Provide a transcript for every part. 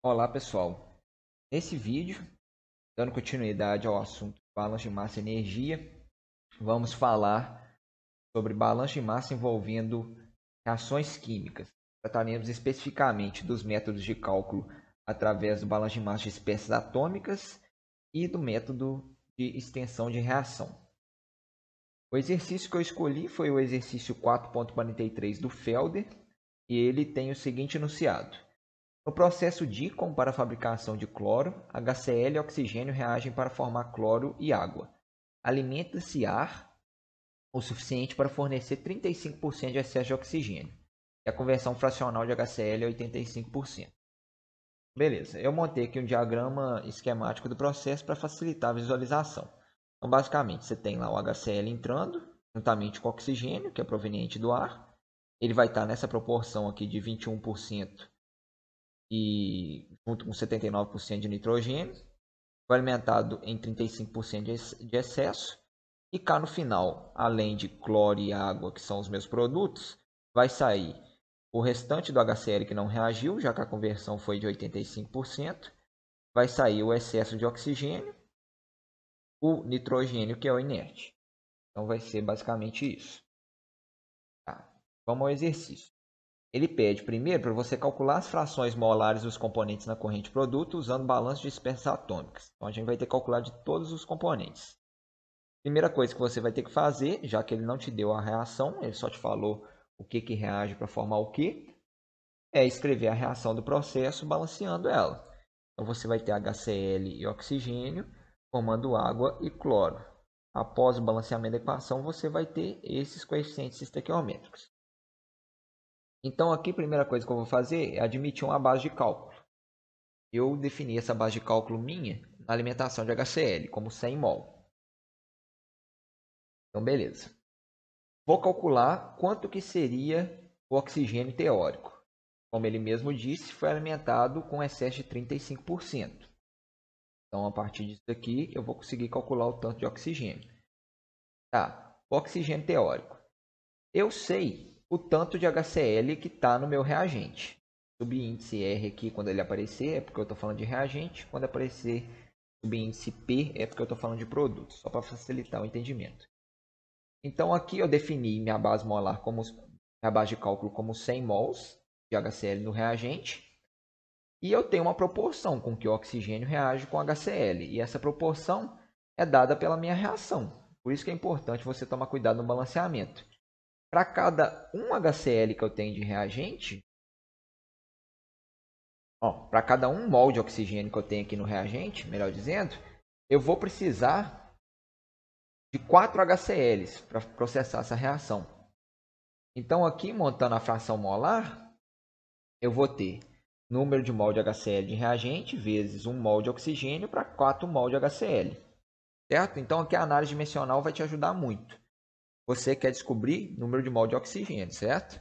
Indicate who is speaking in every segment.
Speaker 1: Olá pessoal, nesse vídeo, dando continuidade ao assunto balanço de massa e energia, vamos falar sobre balanço de massa envolvendo reações químicas. Trataremos especificamente dos métodos de cálculo através do balanço de massa de espécies atômicas e do método de extensão de reação. O exercício que eu escolhi foi o exercício 4.43 do Felder e ele tem o seguinte enunciado. No processo DICOM para a fabricação de cloro, HCl e oxigênio reagem para formar cloro e água. Alimenta-se ar o suficiente para fornecer 35% de excesso de oxigênio. E a conversão fracional de HCl é 85%. Beleza, eu montei aqui um diagrama esquemático do processo para facilitar a visualização. Então, basicamente, você tem lá o HCl entrando, juntamente com o oxigênio, que é proveniente do ar. Ele vai estar nessa proporção aqui de 21% e junto com 79% de nitrogênio, foi alimentado em 35% de excesso, e cá no final, além de cloro e água, que são os meus produtos, vai sair o restante do HCl que não reagiu, já que a conversão foi de 85%, vai sair o excesso de oxigênio, o nitrogênio, que é o inerte. Então vai ser basicamente isso. Tá. Vamos ao exercício. Ele pede primeiro para você calcular as frações molares dos componentes na corrente produto usando balanço de espécies atômicas. Então a gente vai ter que calcular de todos os componentes. Primeira coisa que você vai ter que fazer, já que ele não te deu a reação, ele só te falou o que reage para formar o que, é escrever a reação do processo balanceando ela. Então você vai ter HCl e oxigênio formando água e cloro. Após o balanceamento da equação, você vai ter esses coeficientes estequiométricos. Então aqui a primeira coisa que eu vou fazer é admitir uma base de cálculo. Eu defini essa base de cálculo minha na alimentação de HCl como 100 mol. Então beleza. Vou calcular quanto que seria o oxigênio teórico. Como ele mesmo disse, foi alimentado com excesso de 35%. Então a partir disso aqui eu vou conseguir calcular o tanto de oxigênio. Tá, o oxigênio teórico. Eu sei o tanto de HCl que está no meu reagente. Subíndice R aqui, quando ele aparecer, é porque eu estou falando de reagente. Quando aparecer subíndice P, é porque eu estou falando de produto. Só para facilitar o entendimento. Então, aqui eu defini minha base molar como minha base de cálculo como 100 mols de HCl no reagente. E eu tenho uma proporção com que o oxigênio reage com HCl. E essa proporção é dada pela minha reação. Por isso que é importante você tomar cuidado no balanceamento. Para cada 1 HCl que eu tenho de reagente, para cada 1 mol de oxigênio que eu tenho aqui no reagente, melhor dizendo, eu vou precisar de 4 HCl's para processar essa reação. Então aqui, montando a fração molar, eu vou ter número de mol de HCl de reagente vezes 1 mol de oxigênio para 4 mol de HCl. Certo? Então aqui a análise dimensional vai te ajudar muito. Você quer descobrir número de mol de oxigênio, certo?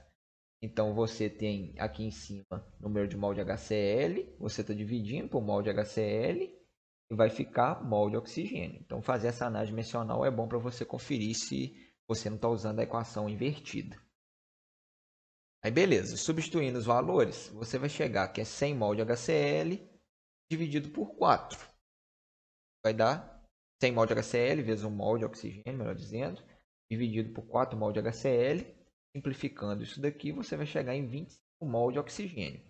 Speaker 1: Então você tem aqui em cima número de mol de HCl, você está dividindo por mol de HCl e vai ficar mol de oxigênio. Então fazer essa análise dimensional é bom para você conferir se você não está usando a equação invertida. Aí beleza, substituindo os valores, você vai chegar que é 100 mol de HCl dividido por 4. Vai dar 100 mol de HCl vezes 1 mol de oxigênio, melhor dizendo, dividido por 4 mol de HCl. Simplificando isso daqui, você vai chegar em 25 mol de oxigênio.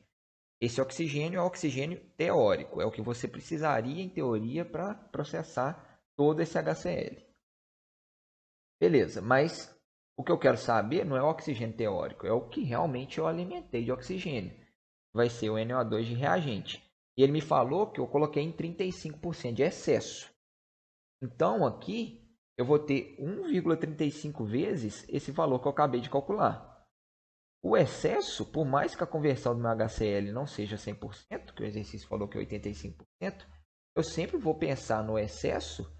Speaker 1: Esse oxigênio é o oxigênio teórico, é o que você precisaria, em teoria, para processar todo esse HCl. Beleza, mas o que eu quero saber não é o oxigênio teórico, é o que realmente eu alimentei de oxigênio. Vai ser o NO2 de reagente. E ele me falou que eu coloquei em 35% de excesso. Então, aqui, eu vou ter 1,35 vezes esse valor que eu acabei de calcular. O excesso, por mais que a conversão do meu HCl não seja 100%, que o exercício falou que é 85%, eu sempre vou pensar no excesso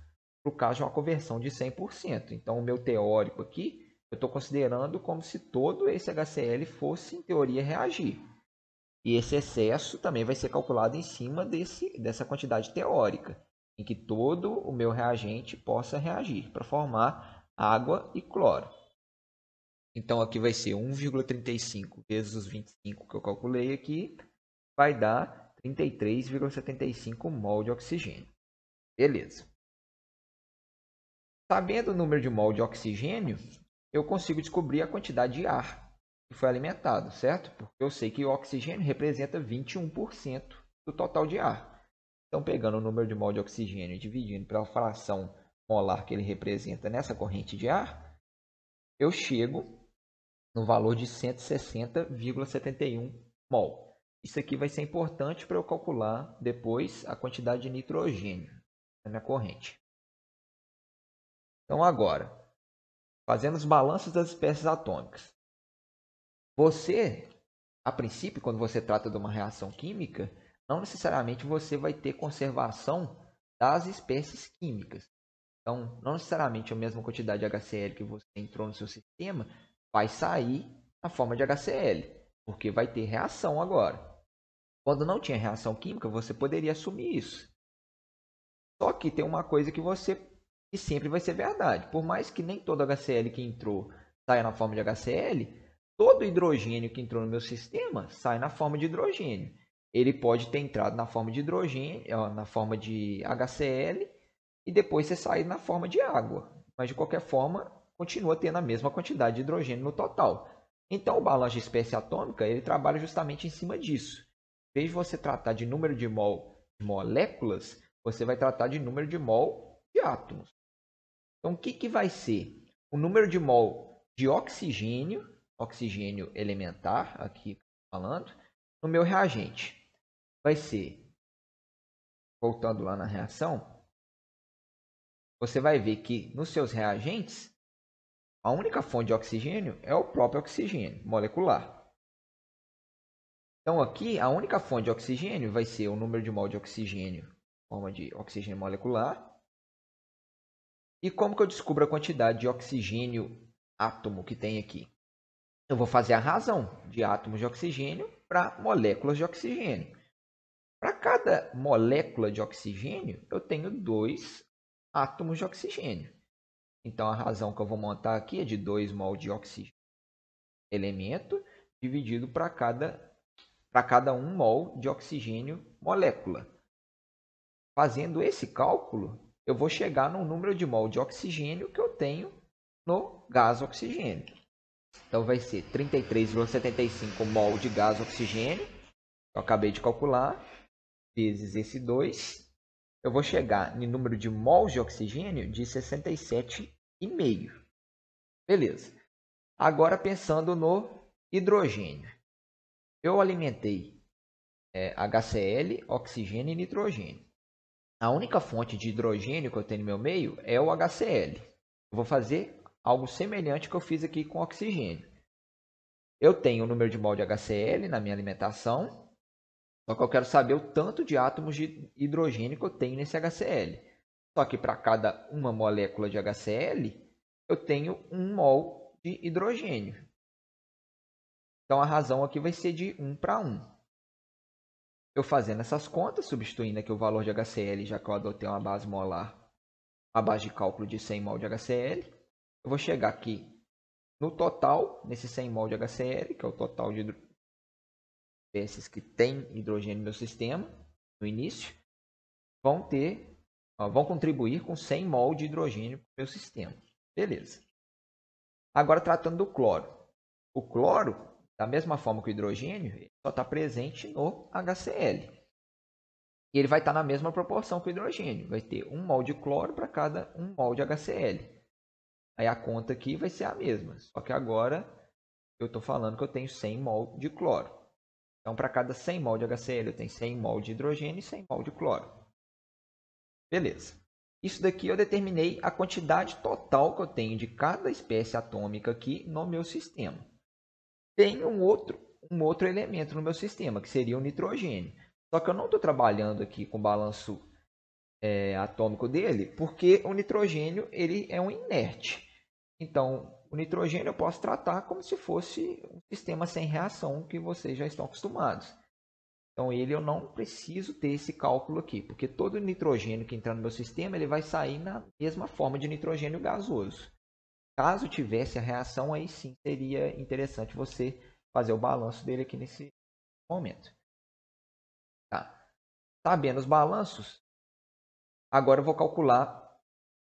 Speaker 1: no caso de uma conversão de 100%. Então, o meu teórico aqui, eu estou considerando como se todo esse HCl fosse, em teoria, reagir. E esse excesso também vai ser calculado em cima dessa quantidade teórica, em que todo o meu reagente possa reagir para formar água e cloro. Então, aqui vai ser 1,35 vezes os 25 que eu calculei aqui, vai dar 33,75 mol de oxigênio. Beleza. Sabendo o número de mol de oxigênio, eu consigo descobrir a quantidade de ar que foi alimentado, certo? Porque eu sei que o oxigênio representa 21% do total de ar. Então, pegando o número de mol de oxigênio e dividindo pela fração molar que ele representa nessa corrente de ar, eu chego no valor de 160,71 mol. Isso aqui vai ser importante para eu calcular depois a quantidade de nitrogênio na minha corrente. Então, agora, fazendo os balanços das espécies atômicas. Você, a princípio, quando você trata de uma reação química, não necessariamente você vai ter conservação das espécies químicas. Então, não necessariamente a mesma quantidade de HCl que você entrou no seu sistema vai sair na forma de HCl, porque vai ter reação agora. Quando não tinha reação química, você poderia assumir isso. Só que tem uma coisa que sempre vai ser verdade. Por mais que nem todo HCl que entrou saia na forma de HCl, todo hidrogênio que entrou no meu sistema sai na forma de hidrogênio. Ele pode ter entrado na forma de hidrogênio, na forma de HCl, e depois você sair na forma de água. Mas de qualquer forma, continua tendo a mesma quantidade de hidrogênio no total. Então, o balanço de espécie atômica ele trabalha justamente em cima disso. Em vez de você tratar de número de moléculas, você vai tratar de número de mol de átomos. Então, o que vai ser? O número de mol de oxigênio elementar, aqui falando, no meu reagente. Vai ser, voltando lá na reação, você vai ver que nos seus reagentes, a única fonte de oxigênio é o próprio oxigênio molecular. Então, aqui, a única fonte de oxigênio vai ser o número de mol de oxigênio, forma de oxigênio molecular. E como que eu descubro a quantidade de oxigênio átomo que tem aqui? Eu vou fazer a razão de átomos de oxigênio para moléculas de oxigênio. Para cada molécula de oxigênio, eu tenho 2 átomos de oxigênio. Então, a razão que eu vou montar aqui é de 2 mol de oxigênio elemento dividido para cada 1 mol de oxigênio molécula. Fazendo esse cálculo, eu vou chegar no número de mol de oxigênio que eu tenho no gás oxigênio. Então, vai ser 33,75 mol de gás oxigênio, que eu acabei de calcular, vezes esse 2. Eu vou chegar no número de mols de oxigênio de 67,5. Beleza. Agora, pensando no hidrogênio. Eu alimentei HCl, oxigênio e nitrogênio. A única fonte de hidrogênio que eu tenho no meu meio é o HCl. Eu vou fazer algo semelhante que eu fiz aqui com oxigênio. Eu tenho o número de mol de HCl na minha alimentação, só que eu quero saber o tanto de átomos de hidrogênio que eu tenho nesse HCl. Só que para cada uma molécula de HCl, eu tenho 1 mol de hidrogênio. Então, a razão aqui vai ser de 1 para 1. Eu fazendo essas contas, substituindo aqui o valor de HCl, já que eu adotei uma base molar, a base de cálculo de 100 mol de HCl, eu vou chegar aqui no total, nesse 100 mol de HCl, que é o total de espécies que tem hidrogênio no meu sistema, no início, vão contribuir com 100 mol de hidrogênio para o meu sistema. Beleza. Agora, tratando do cloro. O cloro, da mesma forma que o hidrogênio, ele só está presente no HCl. E ele vai estar na mesma proporção que o hidrogênio. Vai ter 1 mol de cloro para cada 1 mol de HCl. Aí a conta aqui vai ser a mesma. Só que agora eu estou falando que eu tenho 100 mol de cloro. Então, para cada 100 mol de HCl, eu tenho 100 mol de hidrogênio e 100 mol de cloro. Beleza. Isso daqui eu determinei a quantidade total que eu tenho de cada espécie atômica aqui no meu sistema. Tem um outro elemento no meu sistema, que seria o nitrogênio. Só que eu não estou trabalhando aqui com o balanço atômico dele, porque o nitrogênio ele é um inerte. Então, o nitrogênio eu posso tratar como se fosse um sistema sem reação que vocês já estão acostumados. Então, eu não preciso ter esse cálculo aqui, porque todo nitrogênio que entrar no meu sistema ele vai sair na mesma forma de nitrogênio gasoso. Caso tivesse a reação, aí sim seria interessante você fazer o balanço dele aqui nesse momento. Tá. Sabendo os balanços, agora eu vou calcular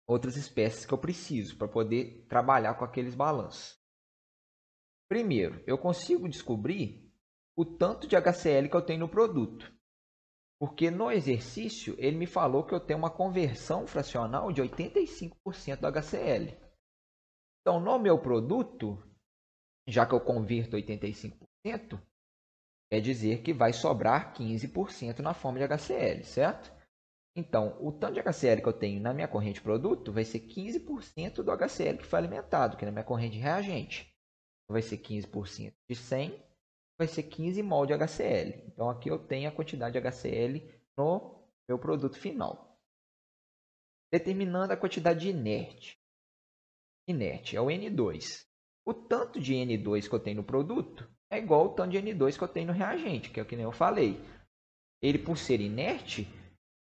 Speaker 1: outras espécies que eu preciso para poder trabalhar com aqueles balanços. Primeiro, eu consigo descobrir o tanto de HCl que eu tenho no produto. Porque no exercício ele me falou que eu tenho uma conversão fracional de 85% do HCl. Então, no meu produto, já que eu converto 85%, quer dizer que vai sobrar 15% na forma de HCl, certo? Então, o tanto de HCl que eu tenho na minha corrente produto vai ser 15% do HCl que foi alimentado, que é na minha corrente reagente. Vai ser 15% de 100, vai ser 15 mol de HCl. Então, aqui eu tenho a quantidade de HCl no meu produto final. Determinando a quantidade de inerte. Inerte é o N2. O tanto de N2 que eu tenho no produto é igual ao tanto de N2 que eu tenho no reagente, que é o que nem eu falei. Ele, por ser inerte,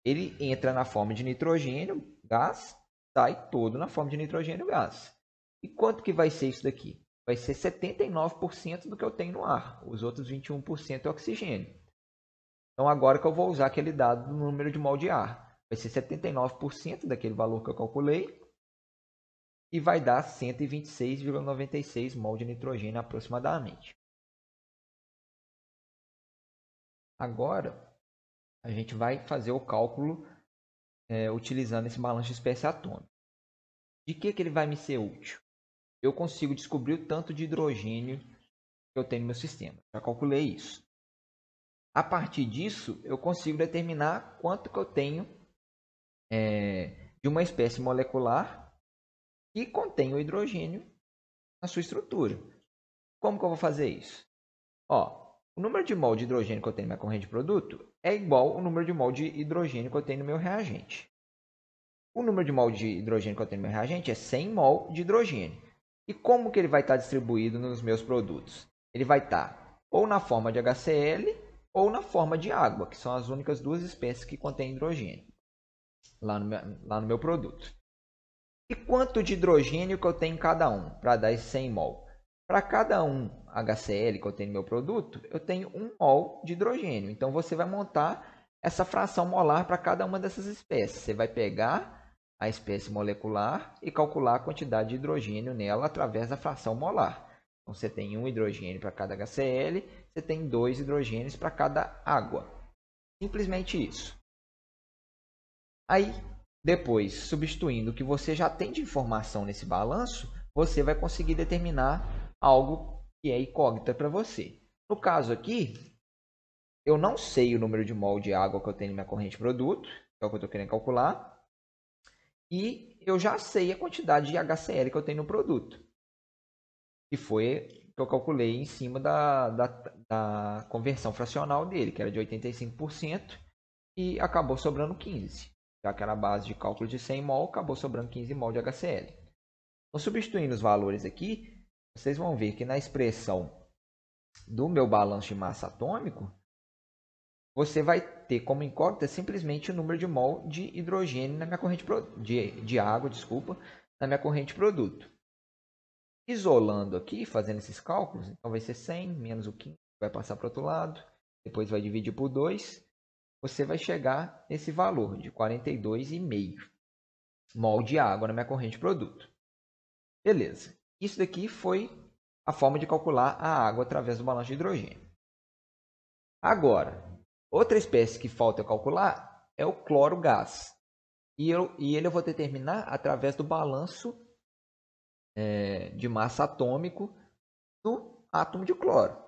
Speaker 1: ele entra na forma de nitrogênio, gás, sai todo na forma de nitrogênio, gás. E quanto que vai ser isso daqui? Vai ser 79% do que eu tenho no ar. Os outros 21% é oxigênio. Então, agora que eu vou usar aquele dado do número de mol de ar. Vai ser 79% daquele valor que eu calculei. E vai dar 126,96 mol de nitrogênio aproximadamente. Agora, a gente vai fazer o cálculo utilizando esse balanço de espécie atômica. De que ele vai me ser útil? Eu consigo descobrir o tanto de hidrogênio que eu tenho no meu sistema. Já calculei isso. A partir disso, eu consigo determinar quanto que eu tenho de uma espécie molecular que contém o hidrogênio na sua estrutura. Como que eu vou fazer isso? O número de mol de hidrogênio que eu tenho na minha corrente de produto é igual ao número de mol de hidrogênio que eu tenho no meu reagente. O número de mol de hidrogênio que eu tenho no meu reagente é 100 mol de hidrogênio. E como que ele vai estar distribuído nos meus produtos? Ele vai estar ou na forma de HCl ou na forma de água, que são as únicas duas espécies que contêm hidrogênio lá no meu produto. E quanto de hidrogênio que eu tenho em cada um para dar esse 100 mol? Para cada um HCl que eu tenho no meu produto, eu tenho 1 mol de hidrogênio. Então, você vai montar essa fração molar para cada uma dessas espécies. Você vai pegar a espécie molecular e calcular a quantidade de hidrogênio nela através da fração molar. Então, você tem 1 hidrogênio para cada HCl, você tem 2 hidrogênios para cada água. Simplesmente isso. Aí, depois, substituindo o que você já tem de informação nesse balanço, você vai conseguir determinar algo que é incógnita para você. No caso aqui, eu não sei o número de mol de água que eu tenho na minha corrente de produto, que é o que eu estou querendo calcular, e eu já sei a quantidade de HCl que eu tenho no produto, que foi que eu calculei em cima da conversão fracional dele, que era de 85%, e acabou sobrando 15%. Já que era a base de cálculo de 100 mol, acabou sobrando 15 mol de HCl. Então, substituindo os valores aqui, vocês vão ver que na expressão do meu balanço de massa atômico, você vai ter como incógnita simplesmente o número de mol de hidrogênio na minha corrente de água, na minha corrente de produto. Isolando aqui, fazendo esses cálculos, então vai ser 100 menos o 15, vai passar para o outro lado, depois vai dividir por 2, você vai chegar nesse valor de 42,5 mol de água na minha corrente de produto. Beleza. Isso daqui foi a forma de calcular a água através do balanço de hidrogênio. Agora, outra espécie que falta eu calcular é o cloro gás. E ele eu vou determinar através do balanço de massa atômico do átomo de cloro.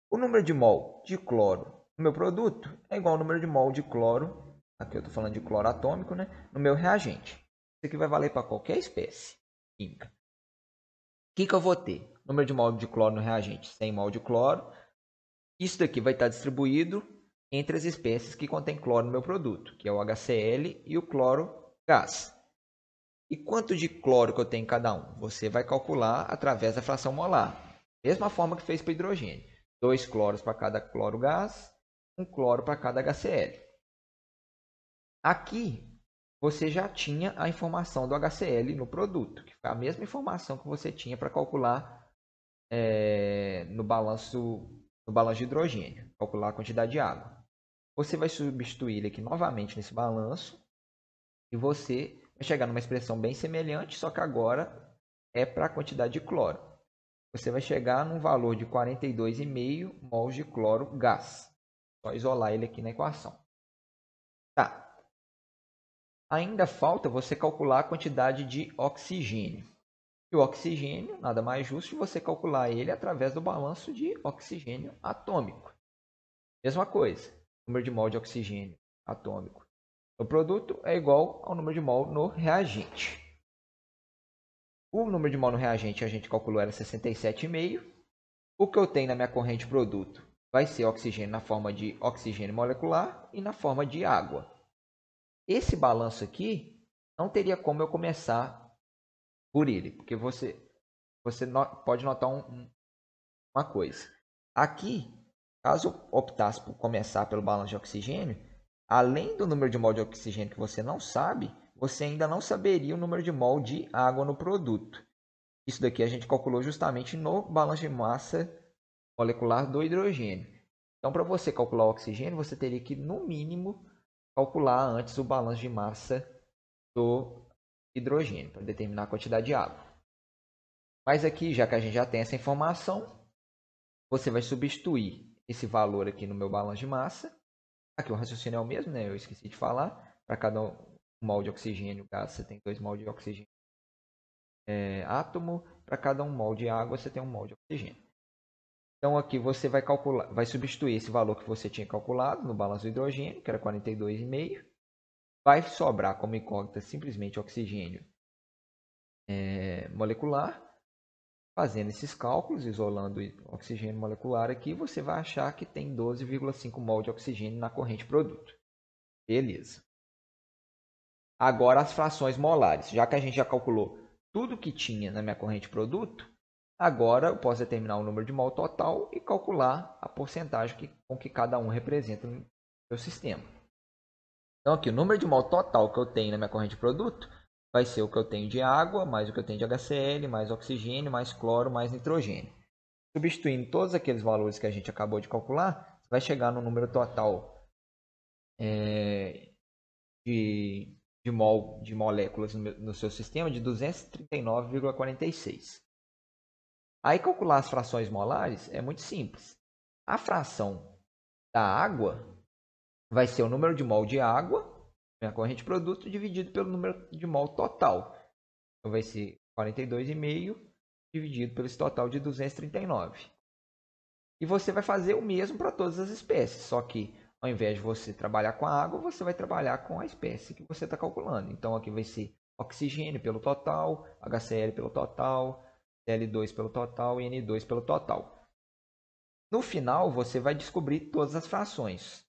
Speaker 1: O número de mol de cloro no meu produto é igual ao número de mol de cloro, aqui eu estou falando de cloro atômico, né, no meu reagente. Isso aqui vai valer para qualquer espécie química. O que eu vou ter? Número de mol de cloro no reagente, 100 mol de cloro. Isso daqui vai estar distribuído entre as espécies que contêm cloro no meu produto, que é o HCl e o cloro gás. E quanto de cloro que eu tenho em cada um? Você vai calcular através da fração molar. Mesma forma que fez para o hidrogênio. 2 cloros para cada cloro gás, 1 cloro para cada HCl. Aqui, você já tinha a informação do HCl no produto, que foi a mesma informação que você tinha para calcular no balanço de hidrogênio, calcular a quantidade de água. você vai substituir ele aqui novamente nesse balanço e você vai chegar numa expressão bem semelhante, só que agora é para a quantidade de cloro. Você vai chegar num valor de 42,5 mols de cloro gás. Só isolar ele aqui na equação. Tá. Ainda falta você calcular a quantidade de oxigênio. E o oxigênio, nada mais justo você calcular ele através do balanço de oxigênio atômico. Mesma coisa, número de mol de oxigênio atômico no produto é igual ao número de mol no reagente. O número de mol no reagente a gente calculou era 67,5. O que eu tenho na minha corrente produto vai ser oxigênio na forma de oxigênio molecular e na forma de água. Esse balanço aqui não teria como eu começar por ele, porque você pode notar uma coisa. Aqui, caso eu optasse por começar pelo balanço de oxigênio, além do número de mol de oxigênio que você não sabe, você ainda não saberia o número de mol de água no produto. Isso daqui a gente calculou justamente no balanço de massa molecular do hidrogênio. Então, para você calcular o oxigênio, você teria que, no mínimo, calcular antes o balanço de massa do hidrogênio, para determinar a quantidade de água. Mas aqui, já que a gente já tem essa informação, você vai substituir esse valor aqui no meu balanço de massa. Aqui o raciocínio é o mesmo, né? Eu esqueci de falar. Para cada mol de oxigênio gás, você tem 2 mol de oxigênio átomo. Para cada 1 mol de água, você tem 1 mol de oxigênio. Então aqui você vai calcular, vai substituir esse valor que você tinha calculado no balanço do hidrogênio, que era 42,5. Vai sobrar como incógnita simplesmente oxigênio molecular. Fazendo esses cálculos, isolando o oxigênio molecular aqui, você vai achar que tem 12,5 mol de oxigênio na corrente produto. Beleza. Agora as frações molares. Já que a gente já calculou tudo que tinha na minha corrente produto, agora eu posso determinar o número de mol total e calcular a porcentagem com que cada um representa no meu sistema. Então aqui o número de mol total que eu tenho na minha corrente produto vai ser o que eu tenho de água, mais o que eu tenho de HCl, mais oxigênio, mais cloro, mais nitrogênio. Substituindo todos aqueles valores que a gente acabou de calcular, vai chegar no número total de moléculas no seu sistema de 239,46. Aí calcular as frações molares é muito simples. A fração da água vai ser o número de mol de água, minha corrente produto, dividido pelo número de mol total. Então vai ser 42,5 dividido pelo esse total de 239. E você vai fazer o mesmo para todas as espécies, só que ao invés de você trabalhar com a água, você vai trabalhar com a espécie que você está calculando. Então aqui vai ser oxigênio pelo total, HCl pelo total, Cl2 pelo total e N2 pelo total. No final, você vai descobrir todas as frações.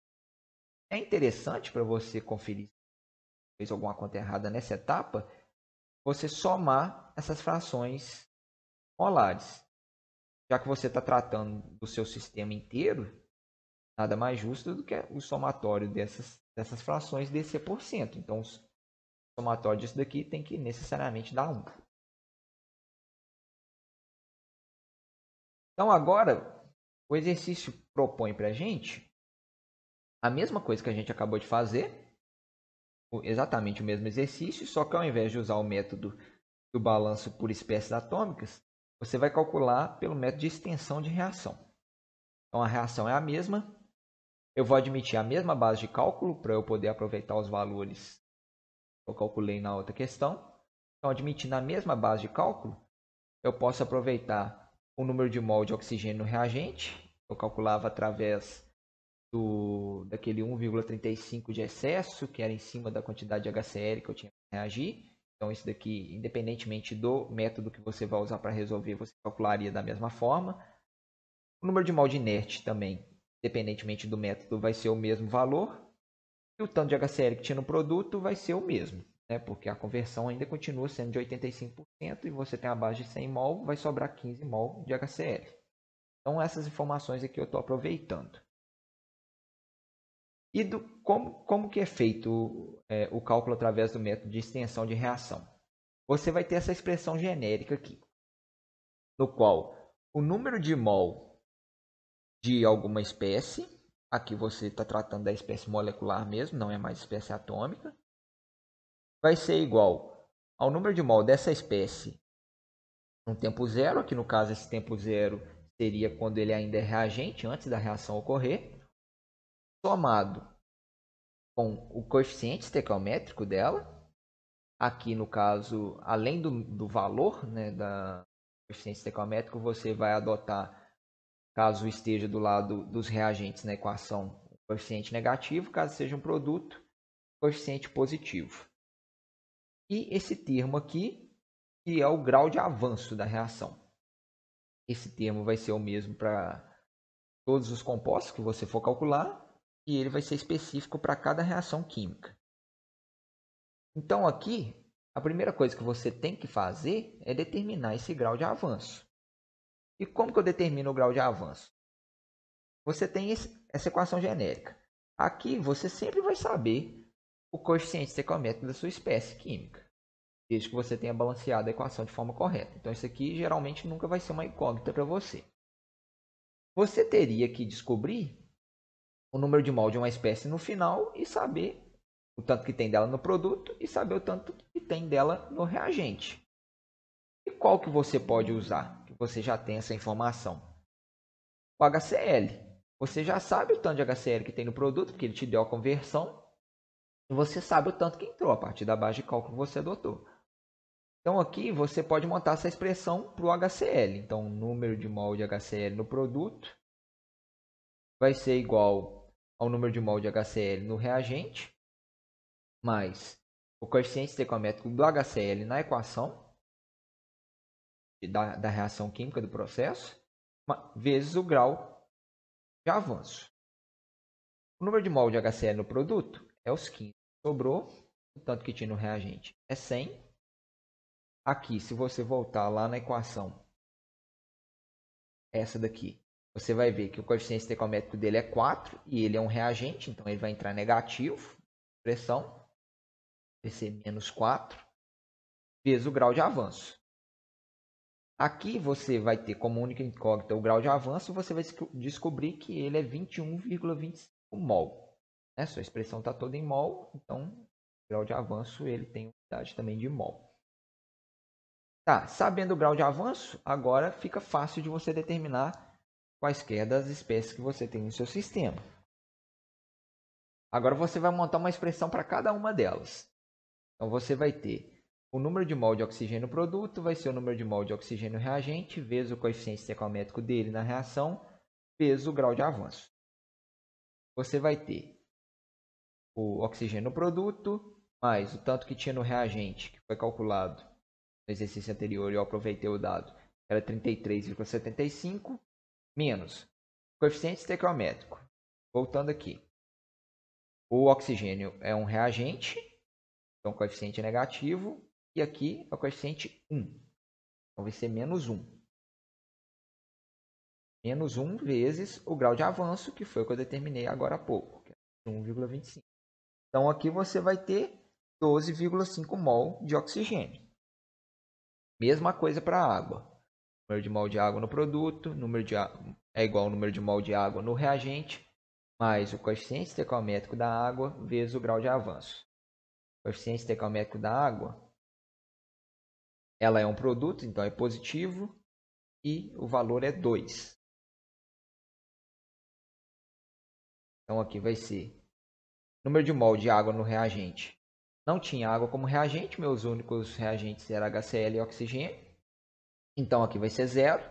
Speaker 1: É interessante para você conferir se fez alguma conta errada nessa etapa, você somar essas frações molares. Já que você está tratando do seu sistema inteiro, nada mais justo do que o somatório dessas frações descer por cento. Então, o somatório disso daqui tem que necessariamente dar 1. Então, agora, o exercício propõe para a gente a mesma coisa que a gente acabou de fazer, exatamente o mesmo exercício, só que ao invés de usar o método do balanço por espécies atômicas, você vai calcular pelo método de extensão de reação. Então, a reação é a mesma. Eu vou admitir a mesma base de cálculo para eu poder aproveitar os valores que eu calculei na outra questão. Então, admitindo a mesma base de cálculo, eu posso aproveitar o número de mol de oxigênio no reagente. Eu calculava através daquele 1,35 de excesso, que era em cima da quantidade de HCl que eu tinha que reagir. Então, isso daqui, independentemente do método que você vai usar para resolver, você calcularia da mesma forma. O número de mol de inerte também, independentemente do método, vai ser o mesmo valor. E o tanto de HCl que tinha no produto vai ser o mesmo, né? Porque a conversão ainda continua sendo de 85% e você tem a base de 100 mol, vai sobrar 15 mol de HCl. Então, essas informações aqui eu estou aproveitando. E como que é feito o cálculo através do método de extensão de reação? Você vai ter essa expressão genérica aqui, no qual o número de mol de alguma espécie aqui você está tratando da espécie molecular mesmo, não é mais espécie atômica, vai ser igual ao número de mol dessa espécie no tempo zero. Aqui no caso esse tempo zero seria quando ele ainda é reagente, antes da reação ocorrer, somado com o coeficiente estequiométrico dela. Aqui no caso, além do valor, né, da coeficiente estequiométrico, você vai adotar, caso esteja do lado dos reagentes na equação, o coeficiente negativo, caso seja um produto, coeficiente positivo. E esse termo aqui, que é o grau de avanço da reação. Esse termo vai ser o mesmo para todos os compostos que você for calcular, e ele vai ser específico para cada reação química. Então aqui, a primeira coisa que você tem que fazer é determinar esse grau de avanço. E como que eu determino o grau de avanço? Você tem essa equação genérica. Aqui você sempre vai saber o coeficiente estequiométrico da sua espécie química, desde que você tenha balanceado a equação de forma correta. Então isso aqui geralmente nunca vai ser uma incógnita para você. Você teria que descobrir o número de mol de uma espécie no final e saber o tanto que tem dela no produto e saber o tanto que tem dela no reagente. E qual que você pode usar? Que você já tem essa informação. O HCl. Você já sabe o tanto de HCl que tem no produto, porque ele te deu a conversão. E você sabe o tanto que entrou a partir da base de cálculo que você adotou. Então aqui você pode montar essa expressão para o HCl. Então o número de mol de HCl no produto vai ser igual ao número de mol de HCl no reagente, mais o coeficiente estequiométrico do HCl na equação da reação química do processo, vezes o grau de avanço. O número de mol de HCl no produto é os 15. Sobrou, o tanto que tinha no reagente é 100. Aqui, se você voltar lá na equação, essa daqui, você vai ver que o coeficiente estequiométrico dele é 4 e ele é um reagente, então ele vai entrar negativo, pressão, vai ser menos 4, vezes o grau de avanço. Aqui você vai ter como única incógnita o grau de avanço, você vai descobrir que ele é 21,25 mol. Sua expressão está toda em mol, então o grau de avanço ele tem unidade também de mol. Tá, sabendo o grau de avanço, agora fica fácil de você determinar quaisquer das espécies que você tem no seu sistema. Agora você vai montar uma expressão para cada uma delas. Então você vai ter o número de mol de oxigênio no produto, vai ser o número de mol de oxigênio reagente, vezes o coeficiente estequiométrico dele na reação, vezes o grau de avanço. Você vai ter o oxigênio no produto, mais o tanto que tinha no reagente, que foi calculado no exercício anterior e eu aproveitei o dado, era 33,75, menos coeficiente estequiométrico. Voltando aqui. O oxigênio é um reagente, então o coeficiente é negativo, e aqui é o coeficiente 1. Então vai ser menos 1. Menos 1 vezes o grau de avanço, que foi o que eu determinei agora há pouco, que é 1,25. Então aqui você vai ter 12,5 mol de oxigênio. Mesma coisa para a água. Número de mol de água no produto, é igual ao número de mol de água no reagente, mais o coeficiente estequiométrico da água vezes o grau de avanço. O coeficiente estequiométrico da água, ela é um produto, então é positivo, e o valor é 2. Então aqui vai ser número de mol de água no reagente. Não tinha água como reagente, meus únicos reagentes eram HCl e oxigênio. Então aqui vai ser 0.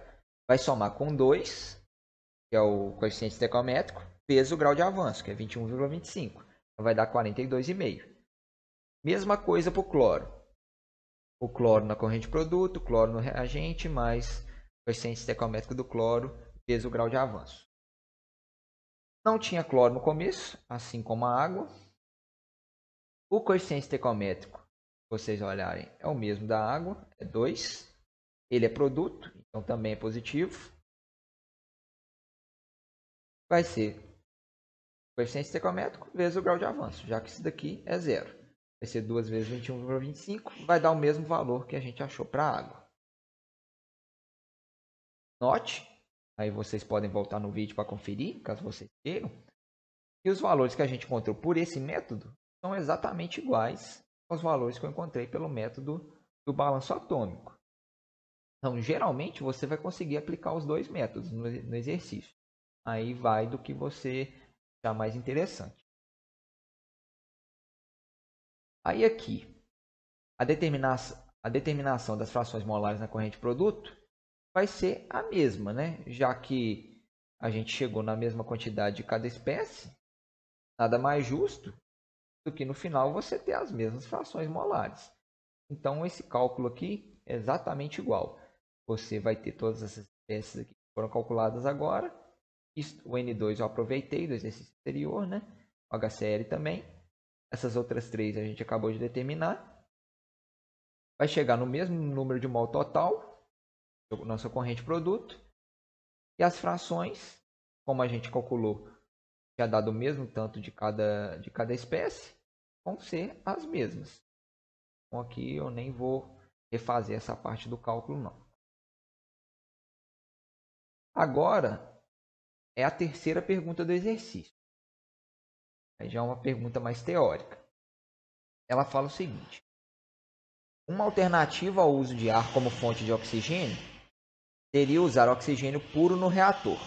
Speaker 1: Vai somar com 2, que é o coeficiente estequiométrico, vezes o grau de avanço, que é 21,25. Então vai dar 42,5. Mesma coisa para o cloro. O cloro na corrente produto, o cloro no reagente, mais o coeficiente estequiométrico do cloro, vezes o grau de avanço. Não tinha cloro no começo, assim como a água. O coeficiente estequiométrico, se vocês olharem, é o mesmo da água, é 2. Ele é produto, então também é positivo. Vai ser o coeficiente estequiométrico vezes o grau de avanço, já que isso daqui é 0. Vai ser 2 vezes 21,25, vai dar o mesmo valor que a gente achou para a água. Note, aí vocês podem voltar no vídeo para conferir, caso vocês queiram. E os valores que a gente encontrou por esse método são exatamente iguais aos valores que eu encontrei pelo método do balanço atômico. Então, geralmente, você vai conseguir aplicar os dois métodos no exercício. Aí vai do que você achar mais interessante. Aí aqui, a determinação das frações molares na corrente produto vai ser a mesma, né? Já que a gente chegou na mesma quantidade de cada espécie, nada mais justo do que no final você ter as mesmas frações molares. Então, esse cálculo aqui é exatamente igual. Você vai ter todas essas espécies aqui que foram calculadas agora. O N2 eu aproveitei do exercício anterior, né? O HCl também. Essas outras três a gente acabou de determinar. Vai chegar no mesmo número de mol total, nossa corrente produto. E as frações, como a gente calculou, já dado o mesmo tanto de cada espécie, vão ser as mesmas. Então aqui eu nem vou refazer essa parte do cálculo não. Agora é a terceira pergunta do exercício. Aí já é uma pergunta mais teórica. Ela fala o seguinte: uma alternativa ao uso de ar como fonte de oxigênio seria usar oxigênio puro no reator.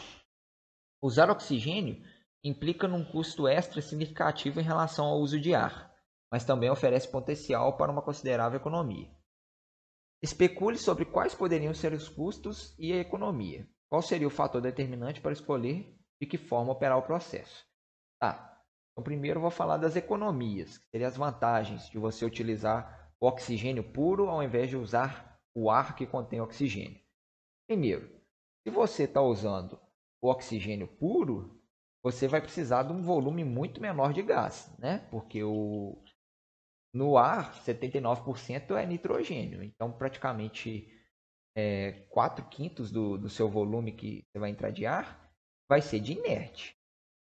Speaker 1: Usar oxigênio implica num custo extra significativo em relação ao uso de ar, mas também oferece potencial para uma considerável economia. Especule sobre quais poderiam ser os custos e a economia. Qual seria o fator determinante para escolher de que forma operar o processo? Tá. Então, primeiro eu vou falar das economias, que seriam as vantagens de você utilizar o oxigênio puro ao invés de usar o ar que contém oxigênio. Primeiro, se você está usando o oxigênio puro, você vai precisar de um volume muito menor de gás, né? Porque no ar, 79% é nitrogênio. Então, praticamente 4/5 do seu volume que você vai entrar de ar vai ser de inerte.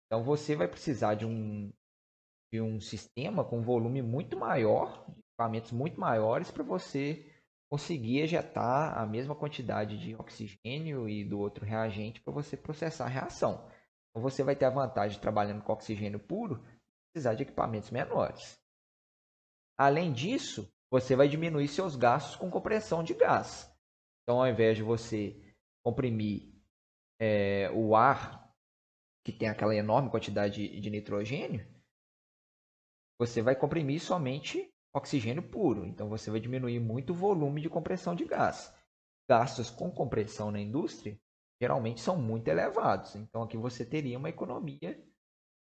Speaker 1: Então, você vai precisar de um sistema com volume muito maior, de equipamentos muito maiores, para você conseguir ejetar a mesma quantidade de oxigênio e do outro reagente para você processar a reação. Então, você vai ter a vantagem de trabalhando com oxigênio puro, precisar de equipamentos menores. Além disso, você vai diminuir seus gastos com compressão de gás. Então, ao invés de você comprimir o ar, que tem aquela enorme quantidade de nitrogênio, você vai comprimir somente oxigênio puro. Então, você vai diminuir muito o volume de compressão de gás. Gastos com compressão na indústria geralmente são muito elevados. Então, aqui você teria uma economia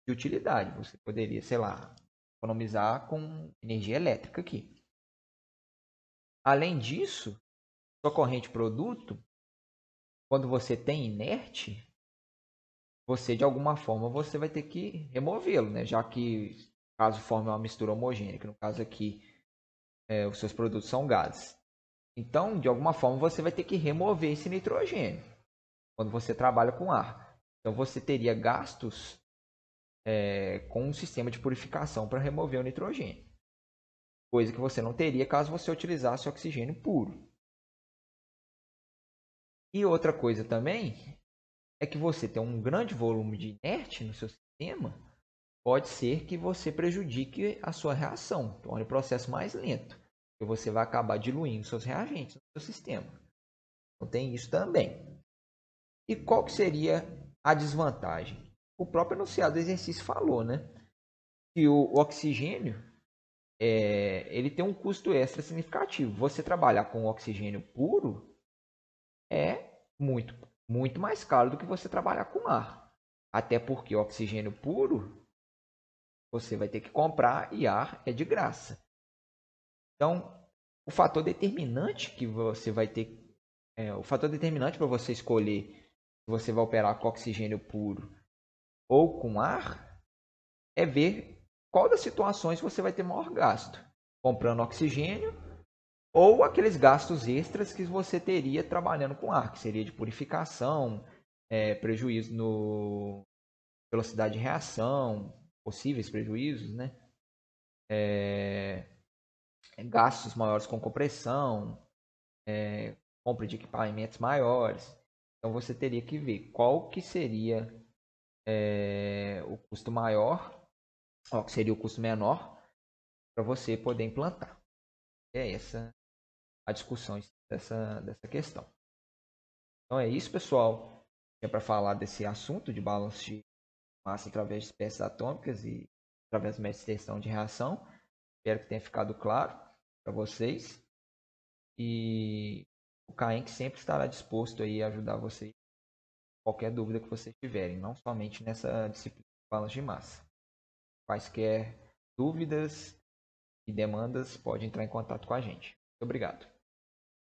Speaker 1: de utilidade. Você poderia, sei lá, economizar com energia elétrica aqui. Além disso, sua corrente produto, quando você tem inerte, você de alguma forma você vai ter que removê-lo, né? Já que caso forme uma mistura homogênea, que no caso aqui os seus produtos são gases. Então, de alguma forma você vai ter que remover esse nitrogênio quando você trabalha com ar. Então você teria gastos com um sistema de purificação para remover o nitrogênio, coisa que você não teria caso você utilizasse oxigênio puro. E outra coisa também é que você tem um grande volume de inerte no seu sistema, pode ser que você prejudique a sua reação, torne o processo mais lento, e você vai acabar diluindo seus reagentes no seu sistema. Então tem isso também. E qual que seria a desvantagem? O próprio enunciado do exercício falou, né? Que o oxigênio ele tem um custo extra significativo. Você trabalhar com oxigênio puro é muito, muito mais caro do que você trabalhar com ar. Até porque o oxigênio puro você vai ter que comprar e ar é de graça. Então, o fator determinante que você vai ter, o fator determinante para você escolher se você vai operar com oxigênio puro ou com ar é ver qual das situações você vai ter maior gasto, comprando oxigênio ou aqueles gastos extras que você teria trabalhando com ar, que seria de purificação, prejuízo no velocidade de reação, possíveis prejuízos, né? Gastos maiores com compressão, compra de equipamentos maiores. Então você teria que ver qual que seria o custo maior, que seria o custo menor, para você poder implantar. É essa a discussão dessa questão. Então é isso, pessoal. É para falar desse assunto de balanço de massa através de espécies atômicas e através de uma extensão de reação. Espero que tenha ficado claro para vocês. E o CAENC sempre estará disposto aí a ajudar vocês qualquer dúvida que vocês tiverem, não somente nessa disciplina de balanço de massa. Quaisquer dúvidas e demandas, pode entrar em contato com a gente. Muito obrigado.